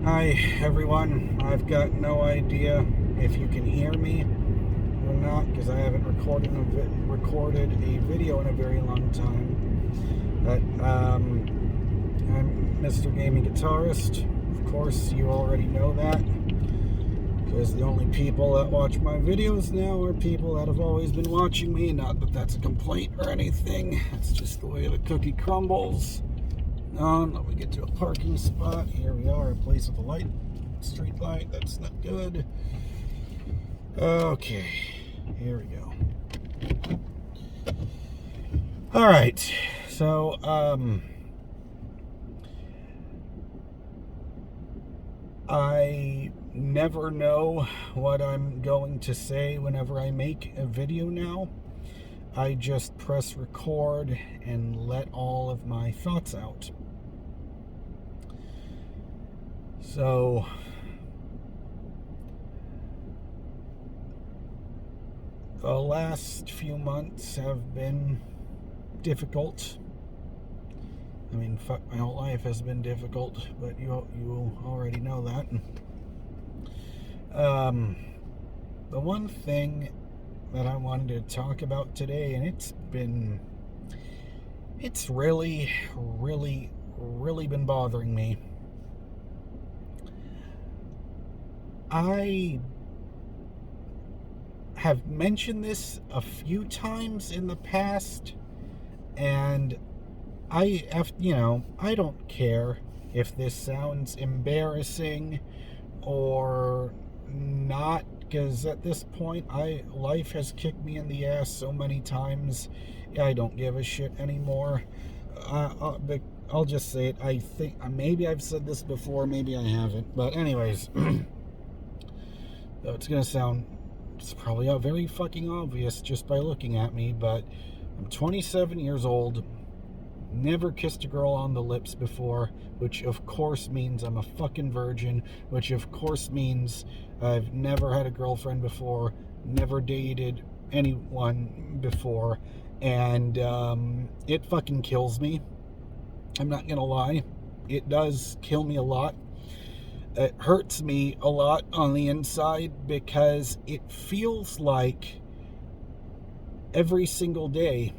Hi everyone, I've got no idea if you can hear me or not because I haven't recorded a video in a very long time. But I'm Mr. Gaming Guitarist. Of course, you already know that because the only people that watch my videos now are people that have always been watching me. Not that that's a complaint or anything. It's just the way the cookie crumbles. Let me get to a parking spot. Here we are, a place with a light, street light. That's not good. Okay, here we go. All right, so I never know what I'm going to say whenever I make a video now. I just press record and let all of my thoughts out. So the last few months have been difficult. I mean, fuck, my whole life has been difficult, but you already know that. The one thing that I wanted to talk about today, and it's really been bothering me. I have mentioned this a few times in the past, and I don't care if this sounds embarrassing or not, because at this point, life has kicked me in the ass so many times, I don't give a shit anymore. I'll just say it. I think maybe I've said this before, maybe I haven't, but anyways, it's probably very fucking obvious just by looking at me, but I'm 27 years old, never kissed a girl on the lips before, which of course means I'm a fucking virgin, which of course means I've never had a girlfriend before, never dated anyone before, and it fucking kills me. I'm not gonna lie, it does kill me a lot. It hurts me a lot on the inside because it feels like every single day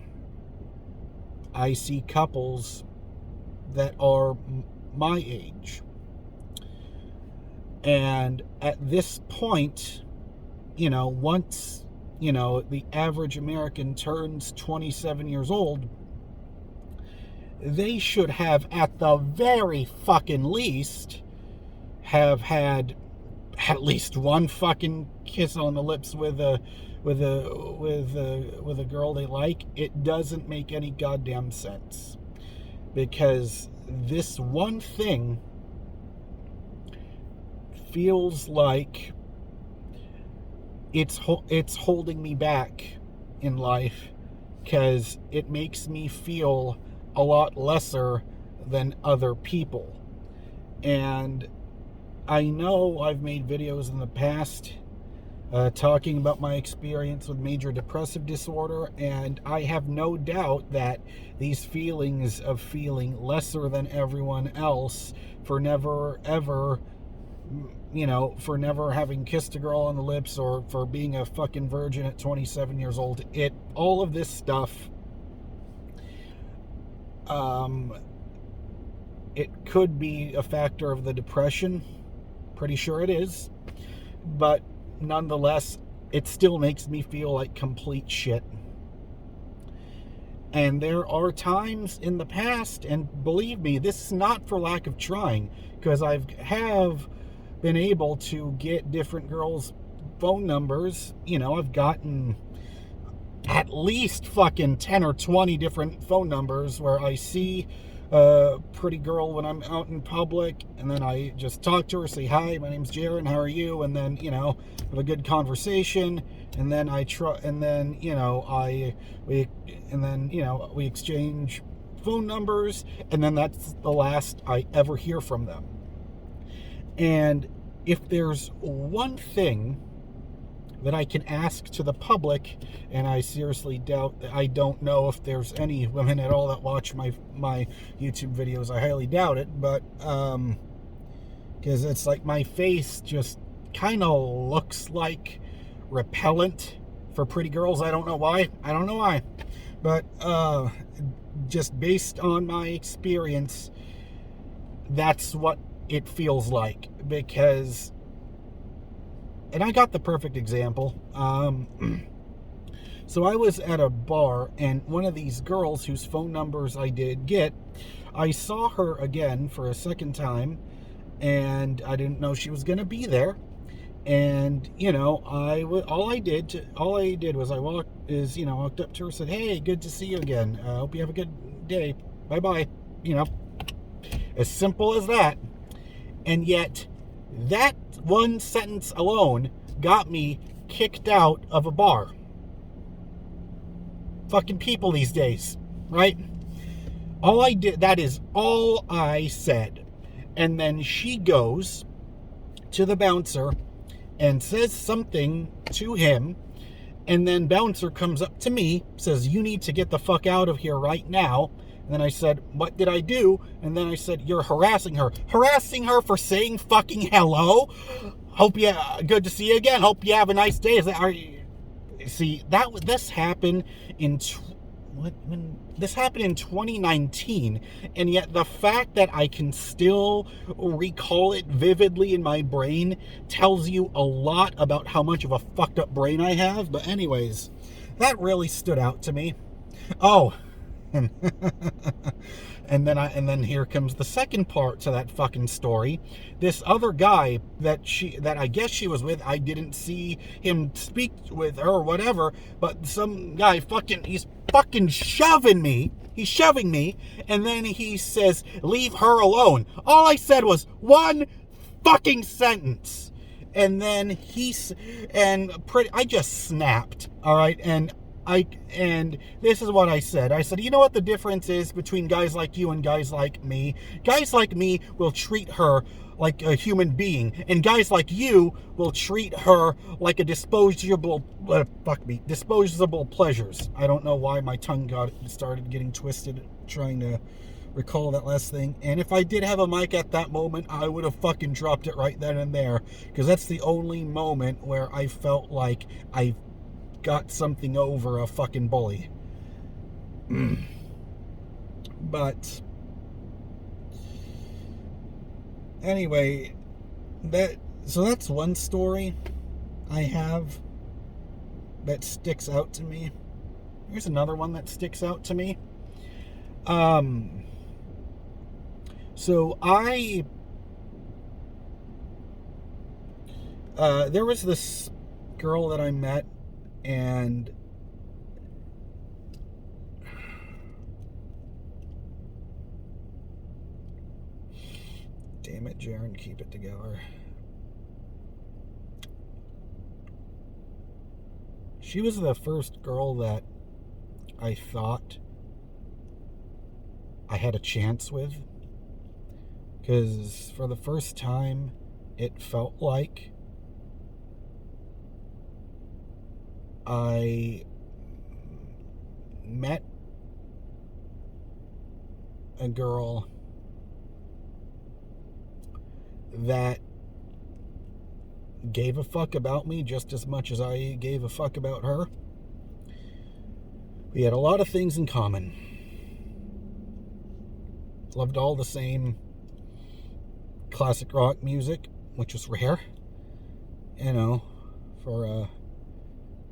I see couples that are my age. And at this point, once, the average American turns 27 years old, they should have, at the very fucking least, have had at least one fucking kiss on the lips with a girl they like. It doesn't make any goddamn sense, because this one thing feels like it's holding me back in life, because it makes me feel a lot lesser than other people. And I know I've made videos in the past talking about my experience with major depressive disorder, and I have no doubt that these feelings of feeling lesser than everyone else for never having kissed a girl on the lips, or for being a fucking virgin at 27 years old, all of this stuff, it could be a factor of the depression. Pretty sure it is, but nonetheless, it still makes me feel like complete shit. And there are times in the past, and believe me, this is not for lack of trying, because I have been able to get different girls' phone numbers. I've gotten at least fucking 10 or 20 different phone numbers where I see a pretty girl when I'm out in public, and then I just talk to her, say, hi, my name's Jaron, how are you? And then, have a good conversation, and then we exchange phone numbers, and then that's the last I ever hear from them. And if there's one thing that I can ask to the public, and I seriously don't know if there's any women at all that watch my YouTube videos. I highly doubt it, but because it's like my face just kind of looks like repellent for pretty girls. I don't know why. But just based on my experience, that's what it feels like. Because, and I got the perfect example. So I was at a bar, and one of these girls whose phone numbers I did get, I saw her again for a second time, and I didn't know she was going to be there. And all I did was I walked up to her, said, "Hey, good to see you again. Hope you have a good day. Bye bye." As simple as that. And yet, that one sentence alone got me kicked out of a bar. Fucking people these days, right? All I did, that is all I said. And then she goes to the bouncer and says something to him, and then bouncer comes up to me, says, "You need to get the fuck out of here right now." And then I said, "What did I do?" And then I said, "You're harassing her." Harassing her for saying fucking hello? Good to see you again. Hope you have a nice day. This happened in 2019, and yet the fact that I can still recall it vividly in my brain tells you a lot about how much of a fucked up brain I have. But anyways, that really stood out to me. Oh, and then here comes the second part to that fucking story. This other guy that I guess she was with, I didn't see him speak with her or whatever, but some guy he's fucking shoving me. He's shoving me, and then he says, "Leave her alone." All I said was one fucking sentence. And then I just snapped. All right. And this is what I said. I said, "You know what the difference is between guys like you and guys like me? Guys like me will treat her like a human being, and guys like you will treat her like a disposable pleasures." I don't know why my tongue started getting twisted trying to recall that last thing. And if I did have a mic at that moment, I would have fucking dropped it right then and there, because that's the only moment where I felt like I got something over a fucking bully. But anyway, that's one story I have that sticks out to me. Here's another one that sticks out to me. So there was this girl that I met, and damn it, Jaren, keep it together. She was the first girl that I thought I had a chance with, because for the first time it felt like I met a girl that gave a fuck about me just as much as I gave a fuck about her. We had a lot of things in common. Loved all the same classic rock music, which was rare, for a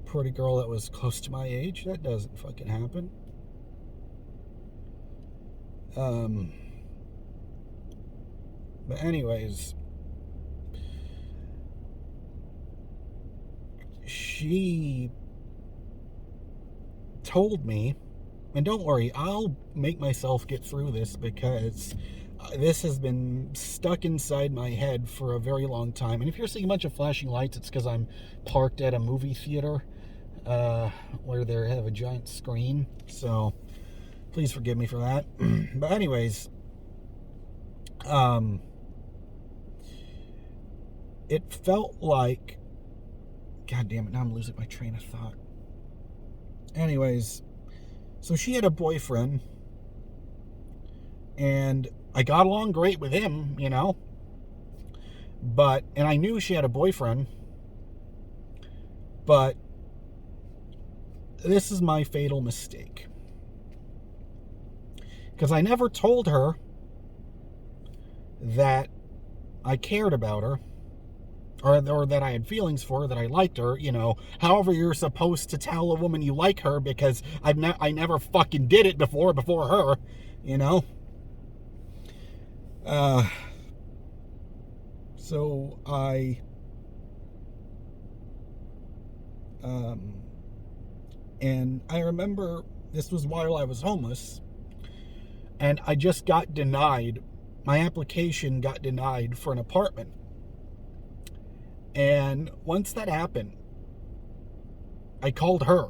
pretty girl that was close to my age. That doesn't fucking happen. But anyways, she told me, and don't worry, I'll make myself get through this, because this has been stuck inside my head for a very long time. And if you're seeing a bunch of flashing lights, it's because I'm parked at a movie theater where they have a giant screen. So please forgive me for that. But anyways, it felt like, God damn it, now I'm losing my train of thought. Anyways, so she had a boyfriend, and I got along great with him, and I knew she had a boyfriend, but this is my fatal mistake. Because I never told her that I cared about her, or that I had feelings for her, that I liked her, however you're supposed to tell a woman you like her, because I never fucking did it before her, so and I remember this was while I was homeless, and I just got denied. My application got denied for an apartment. And once that happened, I called her.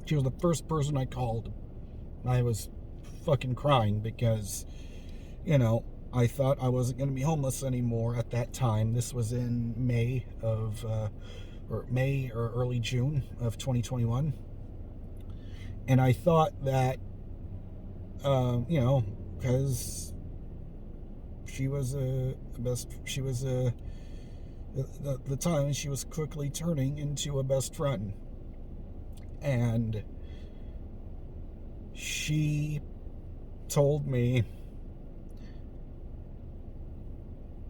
She was the first person I called. I was fucking crying because, I thought I wasn't going to be homeless anymore at that time. This was in May or early June of 2021. And I thought that, because she was the time she was quickly turning into a best friend. And she told me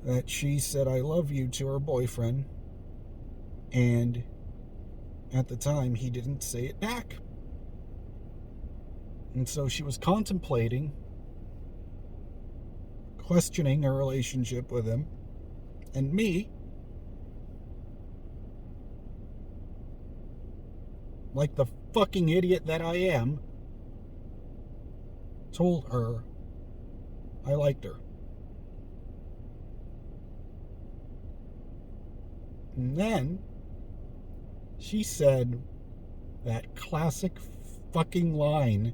that she said I love you to her boyfriend, and at the time he didn't say it back. And so she was contemplating questioning her relationship with him, and me, like the fucking idiot that I am, told her I liked her. And then she said that classic fucking line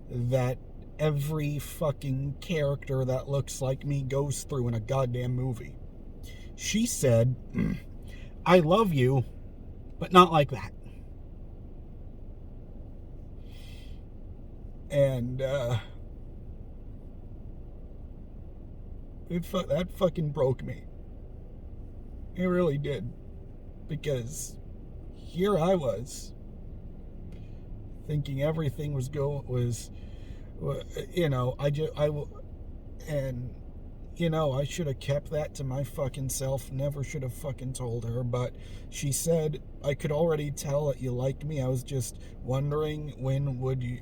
that every fucking character that looks like me goes through in a goddamn movie. She said, I love you, but not like that. And that fucking broke me. It really did. Because here I was, thinking everything was I should have kept that to my fucking self. Never should have fucking told her. But she said I could already tell that you liked me. I was just wondering when would you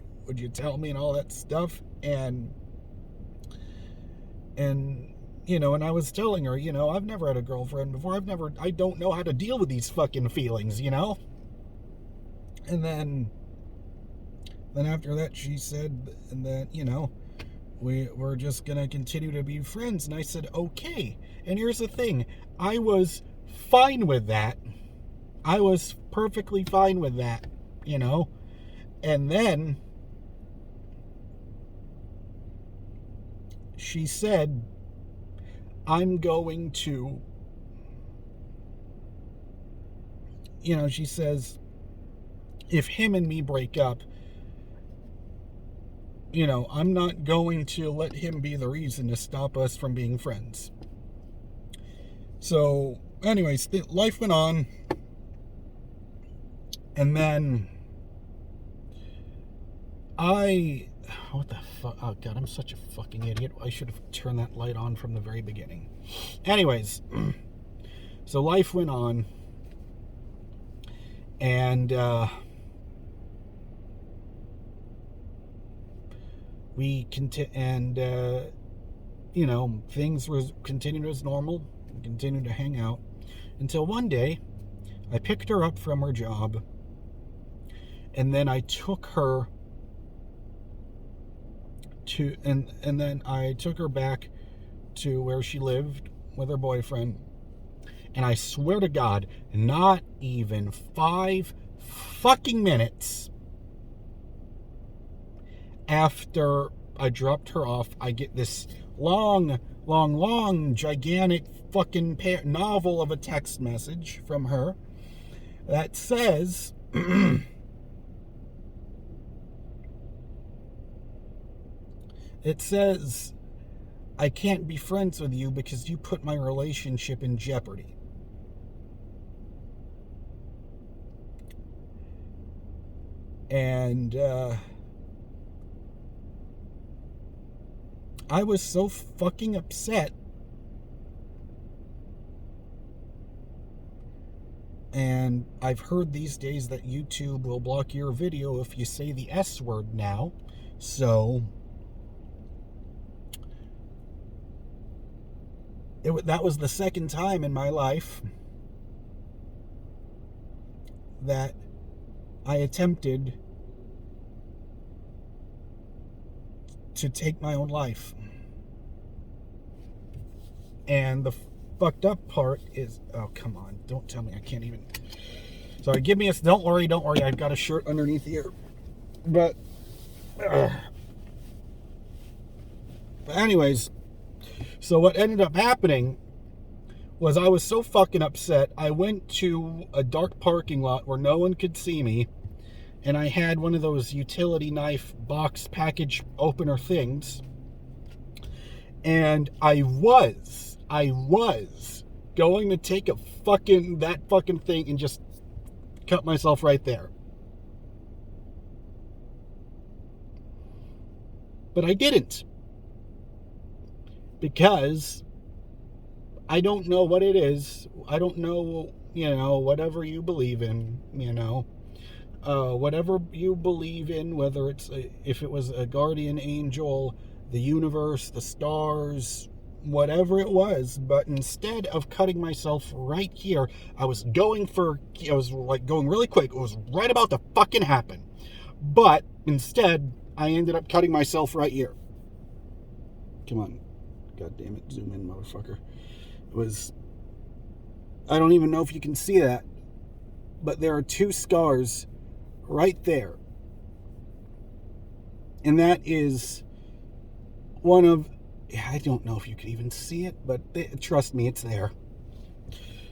tell me and all that stuff. And and I was telling her, I've never had a girlfriend before. I don't know how to deal with these fucking feelings, And then after that, she said that, we're just going to continue to be friends. And I said, okay. And here's the thing. I was fine with that. I was perfectly fine with that, And then she said, I'm going to, she says, if him and me break up, I'm not going to let him be the reason to stop us from being friends. So, anyways, life went on. And then what the fuck? Oh, God, I'm such a fucking idiot. I should have turned that light on from the very beginning. Anyways, so life went on. And, things continued as normal. We continued to hang out until one day I picked her up from her job, and then I took her back to where she lived with her boyfriend. And I swear to God, not even 5 fucking minutes after I dropped her off, I get this long, gigantic fucking novel of a text message from her that says, I can't be friends with you because you put my relationship in jeopardy. And I was so fucking upset. And I've heard these days that YouTube will block your video if you say the S word now. So that was the second time in my life that I attempted to take my own life. And the fucked up part is, oh, come on, don't tell me I can't even. Sorry, give me a, don't worry, I've got a shirt underneath here. But anyways, so what ended up happening was I was so fucking upset, I went to a dark parking lot where no one could see me, and I had one of those utility knife box package opener things, and I was going to take that fucking thing and just cut myself right there. But I didn't. Because I don't know what it is. I don't know, whatever you believe in, whatever you believe in, whether if it was a guardian angel, the universe, the stars, whatever it was. But instead of cutting myself right here, I was going really quick. It was right about to fucking happen. But instead, I ended up cutting myself right here. Come on. God damn it. Zoom in, motherfucker. I don't even know if you can see that, but there are 2 scars right there. And that is one of, I don't know if you can even see it, but trust me, it's there.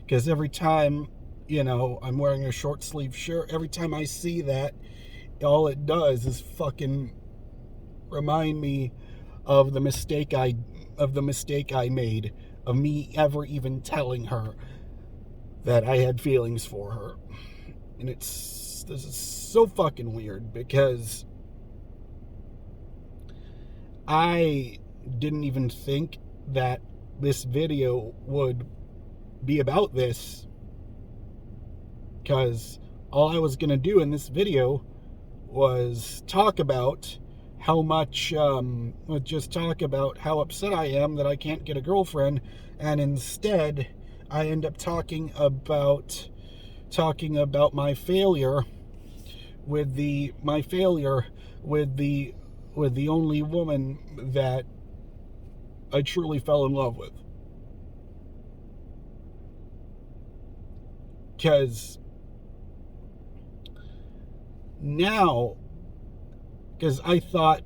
Because every time, I'm wearing a short sleeve shirt, every time I see that, all it does is fucking remind me of the mistake I made, of me ever even telling her that I had feelings for her. And this is so fucking weird, because I didn't even think that this video would be about this, because all I was going to do in this video was talk about how much, just talk about how upset I am that I can't get a girlfriend, and instead I end up talking about my failure with the only woman that I truly fell in love with. Because I thought,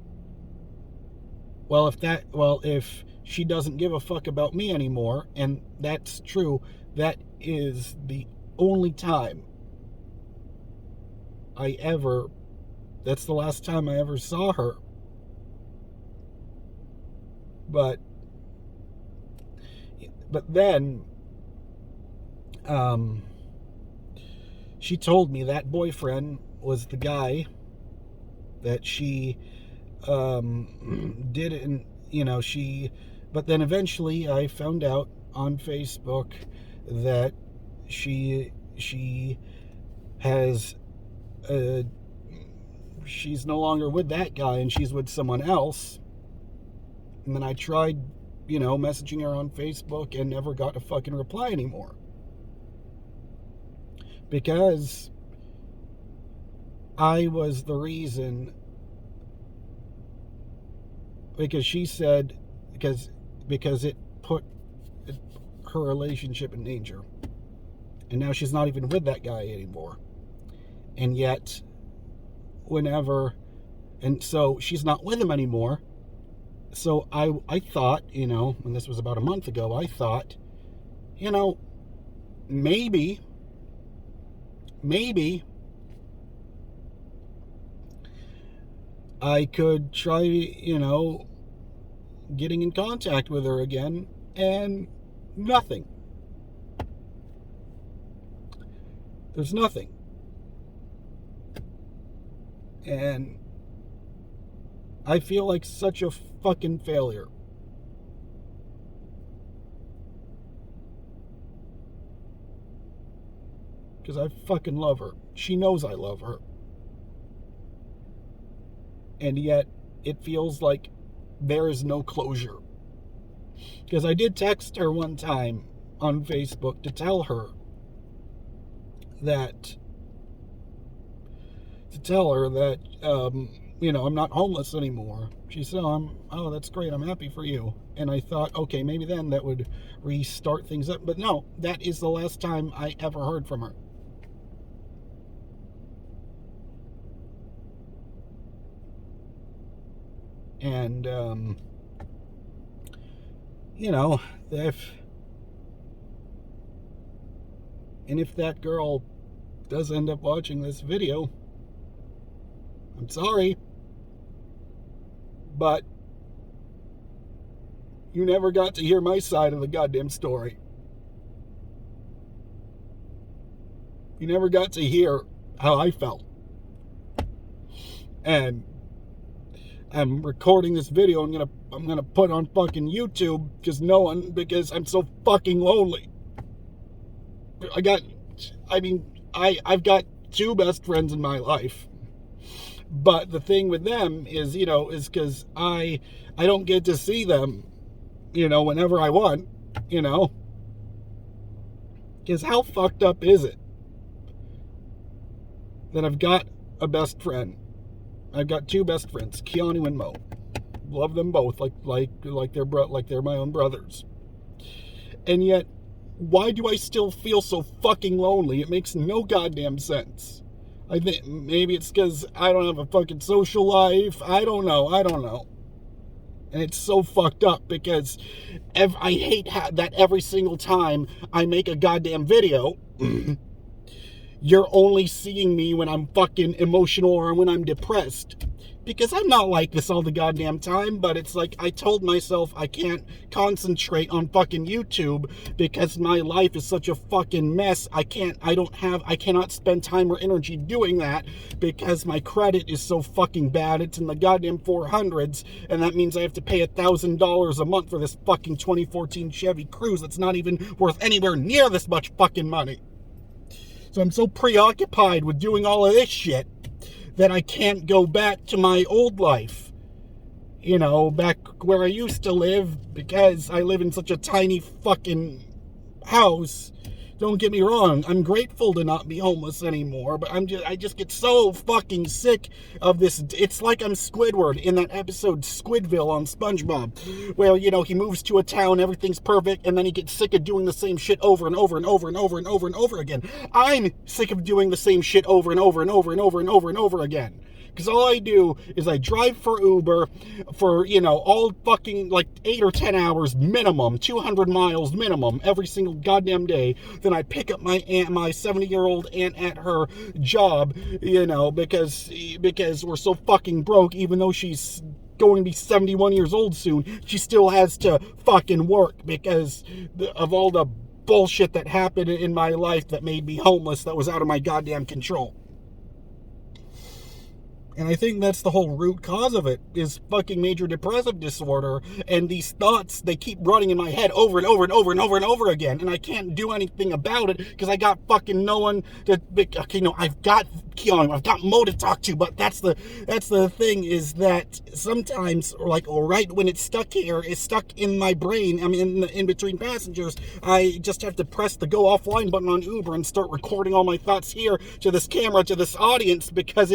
if she doesn't give a fuck about me anymore, and that's true, that is the only time that's the last time I ever saw her. But then, she told me that boyfriend was the guy that she didn't, but then eventually I found out on Facebook that she's no longer with that guy, and she's with someone else. And then I tried, messaging her on Facebook and never got a fucking reply anymore. Because I was the reason, because she said, because it put her relationship in danger. And now she's not even with that guy anymore. And yet, so she's not with him anymore. So I thought, and this was about a month ago, I thought, maybe I could try, getting in contact with her again, and nothing. There's nothing. And I feel like such a fucking failure. Because I fucking love her. She knows I love her. And yet, it feels like there is no closure. Because I did text her one time on Facebook to tell her that, I'm not homeless anymore. She said, oh, that's great. I'm happy for you. And I thought, okay, maybe then that would restart things up. But no, that is the last time I ever heard from her. And, if that girl does end up watching this video, I'm sorry, but you never got to hear my side of the goddamn story. You never got to hear how I felt. And I'm recording this video. I'm gonna put on fucking YouTube because I'm so fucking lonely. I've got two best friends in my life, but the thing with them is because I don't get to see them, whenever I want, because how fucked up is it that I've got a best friend? I've got two best friends, Keanu and Mo. Love them both like they're my own brothers. And yet, why do I still feel so fucking lonely? It makes no goddamn sense. I think maybe it's because I don't have a fucking social life. I don't know. And it's so fucked up because I hate that every single time I make a goddamn video, you're only seeing me when I'm fucking emotional or when I'm depressed. Because I'm not like this all the goddamn time, but it's like I told myself I can't concentrate on fucking YouTube because my life is such a fucking mess. I cannot spend time or energy doing that because my credit is so fucking bad. It's in the goddamn 400s, and that means I have to pay $1,000 a month for this fucking 2014 Chevy Cruze that's not even worth anywhere near this much fucking money. So I'm so preoccupied with doing all of this shit that I can't go back to my old life. Back where I used to live, because I live in such a tiny fucking house. Don't get me wrong, I'm grateful to not be homeless anymore, but I just get so fucking sick of this. It's like I'm Squidward in that episode Squidville on SpongeBob, where, he moves to a town, everything's perfect, and then he gets sick of doing the same shit over and over and over and over and over and over again. I'm sick of doing the same shit over and over and over and over and over and over again. Because all I do is I drive for Uber for, all fucking 8 or 10 hours minimum, 200 miles minimum every single goddamn day. Then I pick up my 70-year-old aunt at her job, because we're so fucking broke, even though she's going to be 71 years old soon, she still has to fucking work because of all the bullshit that happened in my life that made me homeless, that was out of my goddamn control. And I think that's the whole root cause of it, is fucking major depressive disorder. And these thoughts, they keep running in my head over and over and over and over and over again. And I can't do anything about it because I got fucking no one to, I've got Keanu, I've got Mo to talk to. But that's the thing, is that sometimes, right when it's stuck here, it's stuck in my brain. I mean, in between passengers, I just have to press the go offline button on Uber and start recording all my thoughts here to this camera, to this audience, because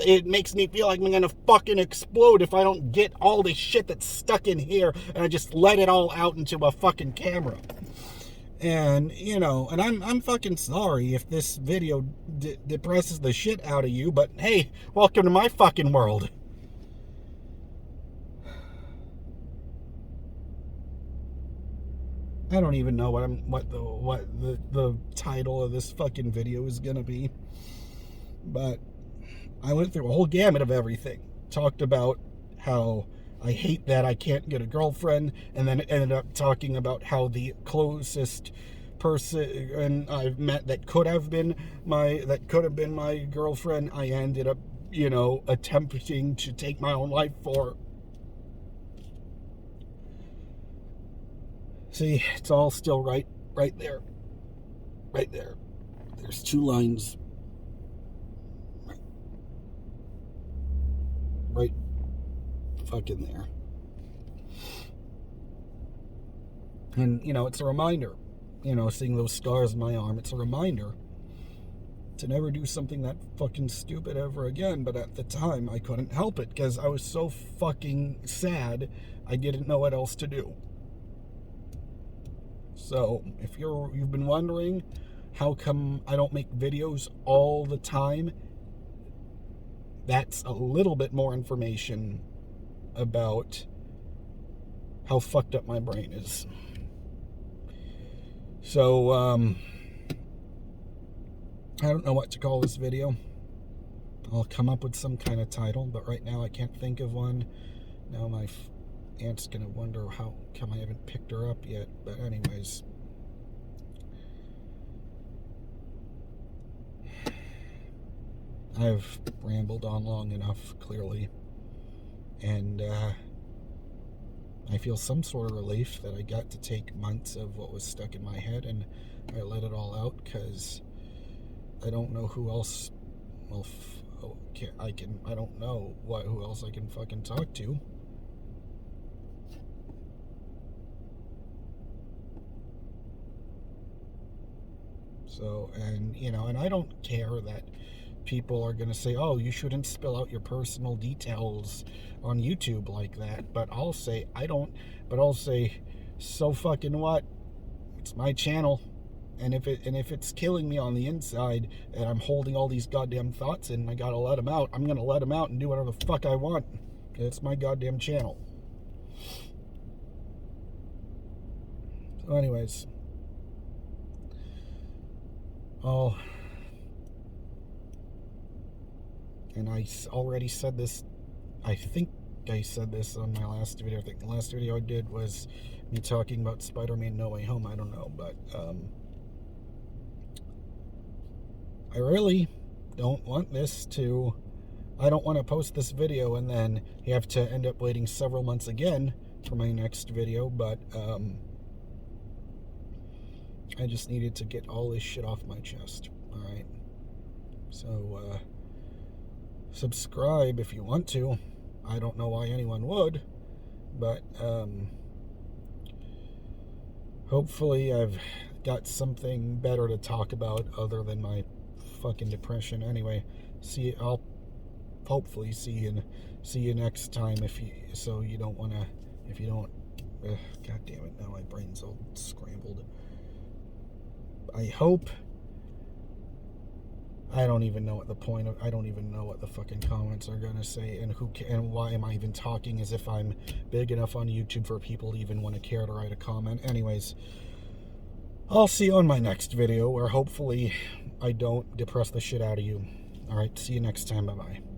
it makes me feel like I'm gonna fucking explode if I don't get all this shit that's stuck in here and I just let it all out into a fucking camera. And, and I'm fucking sorry if this video depresses the shit out of you, but hey, welcome to my fucking world. I don't even know what the title of this fucking video is gonna be, but I went through a whole gamut of everything. Talked about how I hate that I can't get a girlfriend, and then it ended up talking about how the closest person I've met that could have been my girlfriend, I ended up, attempting to take my own life for. See, it's all still right there. Right there. There's 2 lines. Right fucking there. And, it's a reminder, seeing those scars on my arm, it's a reminder to never do something that fucking stupid ever again. But at the time, I couldn't help it because I was so fucking sad, I didn't know what else to do. So, if you've been wondering how come I don't make videos all the time, that's a little bit more information about how fucked up my brain is. So, I don't know what to call this video. I'll come up with some kind of title, but right now I can't think of one. Now my aunt's gonna wonder how come I haven't picked her up yet. But anyways, I've rambled on long enough, clearly, and I feel some sort of relief that I got to take months of what was stuck in my head and I let it all out, because I don't know who else I don't know who else I can fucking talk to. So, and I don't care that people are going to say, oh, you shouldn't spill out your personal details on YouTube like that. But I'll say, so fucking what? It's my channel. And if it's killing me on the inside and I'm holding all these goddamn thoughts in and I gotta let them out, I'm gonna let them out and do whatever the fuck I want. It's my goddamn channel. So anyways, and I already said this, I think I said this on my last video. I think the last video I did was me talking about Spider-Man No Way Home. I don't know, but I really don't want I don't want to post this video and then you have to end up waiting several months again for my next video, but I just needed to get all this shit off my chest. Alright, so subscribe if you want to. I don't know why anyone would, but hopefully I've got something better to talk about other than my fucking depression. Anyway, I'll hopefully see you next time. If you don't, god damn it, now my brain's all scrambled. I don't even know what I don't even know what the fucking comments are gonna say, and why am I even talking as if I'm big enough on YouTube for people to even want to care to write a comment. Anyways, I'll see you on my next video where hopefully I don't depress the shit out of you. Alright, see you next time. Bye-bye.